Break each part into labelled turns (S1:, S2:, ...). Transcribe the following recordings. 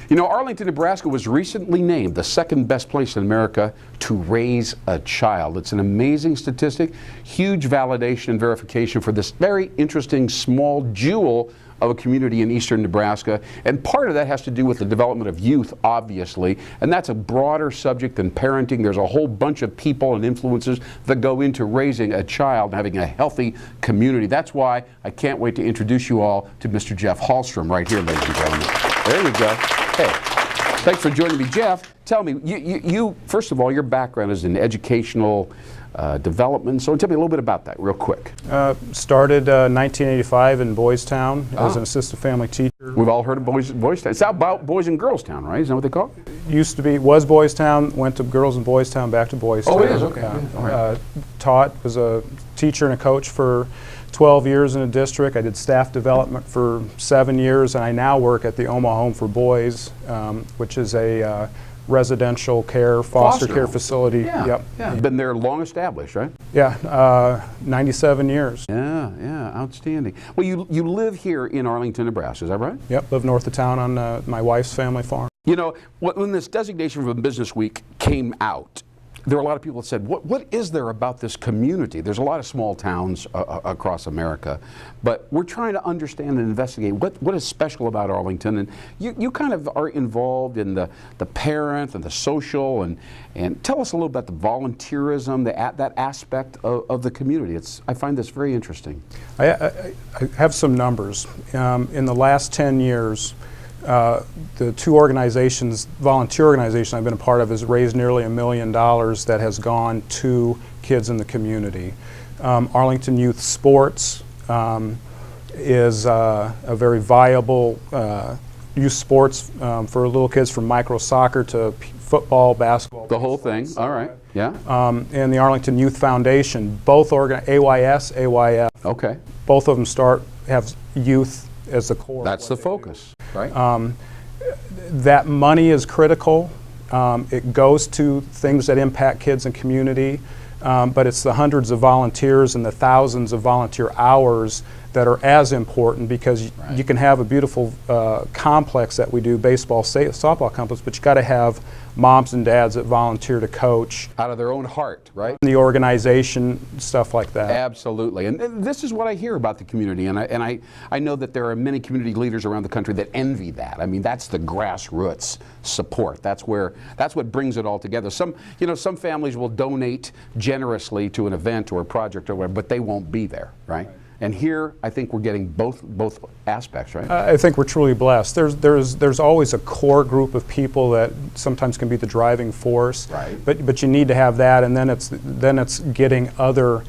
S1: You know, Arlington, Nebraska was recently named the second best place in America to raise a child. It's an amazing statistic, huge validation and verification for this very interesting small jewel of a community in Eastern Nebraska. And part of that has to do with the development of youth, obviously, and that's a broader subject than parenting. There's a whole bunch of people and influences that go into raising a child and having a healthy community. That's why I can't wait to introduce you all to Mr. Jeff Hallstrom right here, ladies and gentlemen. There you go. Hey, thanks for joining me. Jeff, tell me, you first of all, your background is in educational development, so tell me a little bit about that real quick.
S2: Started 1985 in Boys Town as an assistant family teacher.
S1: We've all heard of Boys Town. It's about Boys and Girls Town, right? Is that what they call it?
S2: Used to be, was Boys Town, went to Girls and Boys Town, back to Boys Town.
S1: Oh, it is, okay.
S2: Taught, was a teacher and a coach for 12 years in a district. I did staff development for 7 years, and I now work at the Omaha Home for Boys, which is a residential care, foster care facility.
S1: Yeah,
S2: yep.
S1: Yeah. Been there long established, right?
S2: Yeah, 97 years.
S1: Yeah, yeah, outstanding. Well, you live here in Arlington, Nebraska, is that right?
S2: Yep, live north of town on my wife's family farm.
S1: You know, when this designation from Business Week came out, there were a lot of people that said, what is there about this community? There's a lot of small towns across America, but we're trying to understand and investigate what is special about Arlington. And you kind of are involved in the parent and the social, and tell us a little about the volunteerism, that aspect of the community. I find this very interesting.
S2: I have some numbers. In the last 10 years, the two organizations, volunteer organization I've been a part of, has raised nearly $1 million that has gone to kids in the community. Arlington Youth Sports is a very viable youth sports for little kids, from micro soccer to football, basketball.
S1: The whole thing, all right, yeah.
S2: And the Arlington Youth Foundation, both AYS, AYF.
S1: Okay.
S2: Both of them have youth as the core.
S1: That's the focus, right?
S2: That money is critical. It goes to things that impact kids and community, but it's the hundreds of volunteers and the thousands of volunteer hours that are as important, because you can have a beautiful complex that we do, baseball, softball complex, but you got to have moms and dads that volunteer to coach.
S1: Out of their own heart, right?
S2: The organization, stuff like that.
S1: Absolutely, and this is what I hear about the community, and I know that there are many community leaders around the country that envy that. I mean, that's the grassroots support. That's what brings it all together. Some families will donate generously to an event or a project or whatever, but they won't be there, right? And here, I think we're getting both aspects, right? I
S2: think we're truly blessed. There's always a core group of people that sometimes can be the driving force,
S1: right?
S2: But you need to have that, and then it's getting other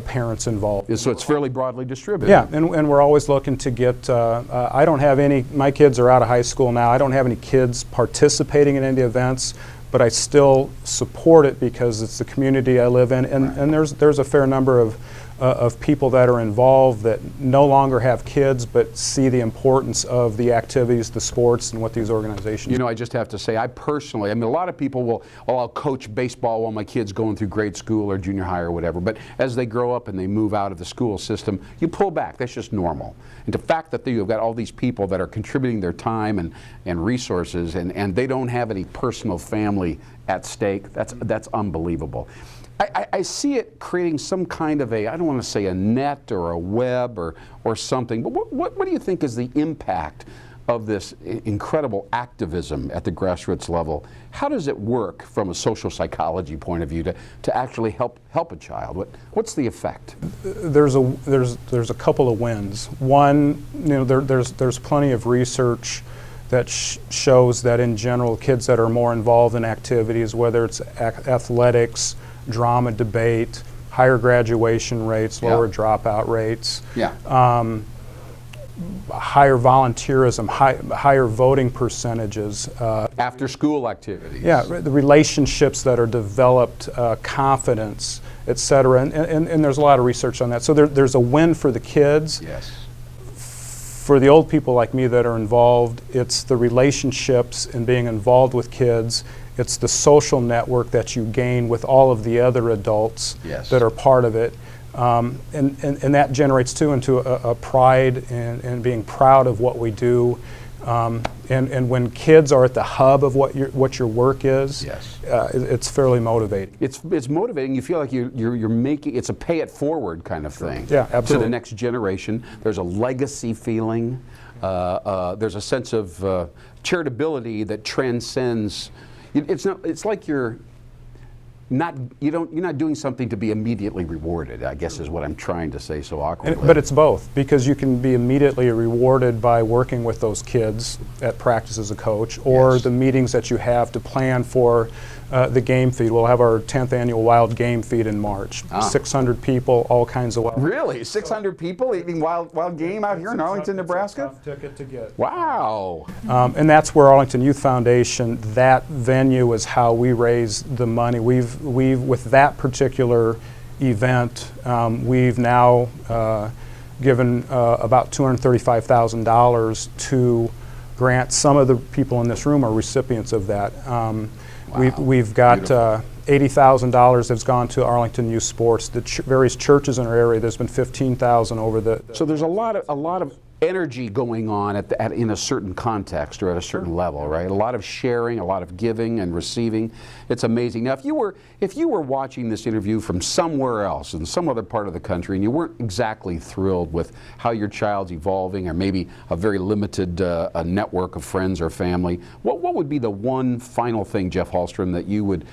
S2: parents involved.
S1: So it's fairly broadly distributed.
S2: Yeah, and we're always looking to get. I don't have any. My kids are out of high school now. I don't have any kids participating in any events, but I still support it because it's the community I live in, and there's a fair number of people that are involved that no longer have kids but see the importance of the activities, the sports, and what these organizations do.
S1: You know, I just have to say, I mean, a lot of people will, I'll coach baseball while my kid's going through grade school or junior high or whatever, but as they grow up and they move out of the school system, you pull back. That's just normal. And the fact that you've got all these people that are contributing their time and resources, and they don't have any personal family at stake, that's unbelievable. I see it creating some kind of I don't want to say a net or a web or something, but what do you think is the impact of this incredible activism at the grassroots level? How does it work from a social psychology point of view to actually help a child? What's the effect?
S2: There's a couple of wins. One, there's plenty of research that shows that in general, kids that are more involved in activities, whether it's athletics, drama, debate, higher graduation rates, lower dropout rates, higher volunteerism, higher voting percentages.
S1: After school activities.
S2: Yeah, the relationships that are developed, confidence, et cetera, and there's a lot of research on that. So there's a win for the kids.
S1: Yes.
S2: For the old people like me that are involved, it's the relationships and being involved with kids. It's the social network that you gain with all of the other adults that are part of it. And that generates too into a pride and being proud of what we do. And when kids are at the hub of what your work is,
S1: Yes.
S2: It's fairly motivating.
S1: It's motivating. You feel like you're making, it's a pay it forward kind of thing.
S2: Yeah,
S1: To
S2: absolutely.
S1: the next generation. There's a legacy feeling. There's a sense of charitability that transcends. It's like you're not doing something to be immediately rewarded, I guess is what I'm trying to say so awkwardly.
S2: But it's both, because you can be immediately rewarded by working with those kids at practice as a coach, or
S1: Yes.
S2: the meetings that you have to plan for the game feed. We'll have our 10th annual wild game feed in March. 600 people, all kinds of wild.
S1: Really? 600 people eating wild game out here in Arlington, Nebraska?
S2: It's a tough ticket to get.
S1: Wow.
S2: And that's where Arlington Youth Foundation, that venue is how we raise the money. We've with that particular event, we've now given about $235,000 to grant. Some of the people in this room are recipients of that. We've got $80,000 that's gone to Arlington Youth Sports. The various churches in our area, there's been $15,000 over the.
S1: So there's a lot of energy going on in a certain context or at a certain level, right? A lot of sharing, a lot of giving and receiving. It's amazing. Now, if you were watching this interview from somewhere else, in some other part of the country, and you weren't exactly thrilled with how your child's evolving, or maybe a very limited a network of friends or family, what would be the one final thing, Jeff Hallstrom, that you would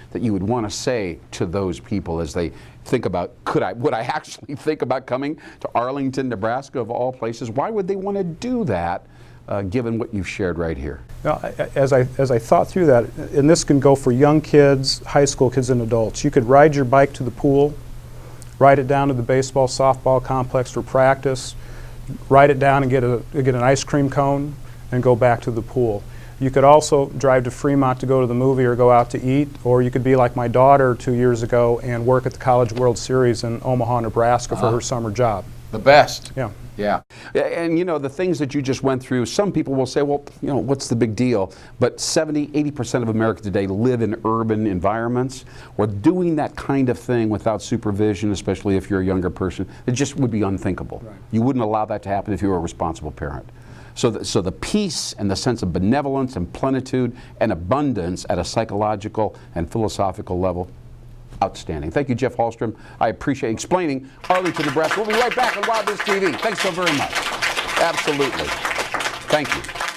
S1: want to say to those people as they think about, would I actually think about coming to Arlington, Nebraska, of all places? Why would they want to do that, given what you've shared right here?
S2: Now, as I thought through that, and this can go for young kids, high school kids, and adults. You could ride your bike to the pool, ride it down to the baseball, softball complex for practice, ride it down and get an ice cream cone, and go back to the pool. You could also drive to Fremont to go to the movie or go out to eat, or you could be like my daughter 2 years ago and work at the College World Series in Omaha, Nebraska for her summer job.
S1: The best.
S2: Yeah.
S1: Yeah. And the things that you just went through, some people will say, well, what's the big deal? But 80% of Americans today live in urban environments, where doing that kind of thing without supervision, especially if you're a younger person, it just would be unthinkable.
S2: Right.
S1: You wouldn't allow that to happen if you were a responsible parent. So the peace and the sense of benevolence and plenitude and abundance at a psychological and philosophical level, outstanding. Thank you, Jeff Hallstrom. I appreciate explaining Arlington, Nebraska. We'll be right back on Wild Biz TV. Thanks so very much. Absolutely. Thank you.